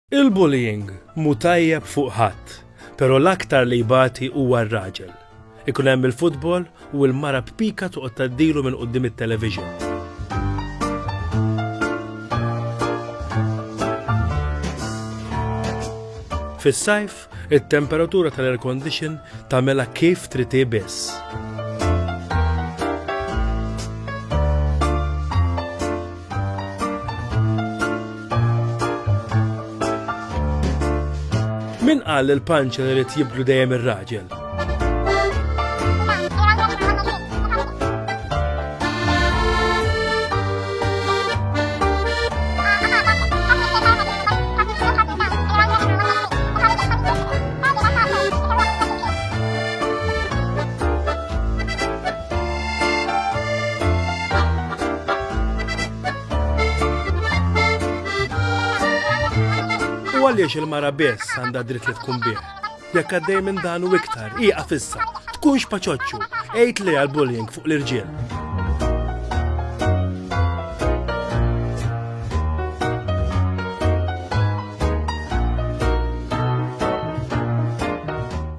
Il-bullying mhu tajjeb fuq ħadd, però l-aktar li jbati huwa r-raġel. Ikun hemm il-futbol u l-mara b'pika toqgħod tgħaddilu minn quddiem it-television. Fis-sajf, it-temperatura tal-air condition tagħmilha kif trid biss. Min qal il-panċ li rid jiblu dejjem ir-raġel? U għaliex il-mara biss għandha dritt li tkun bih. Jekk għaddej minn dan u iktar, ieqaf issa, tkunx paċoċċu, għid li għal-bullying fuq l-irġiel.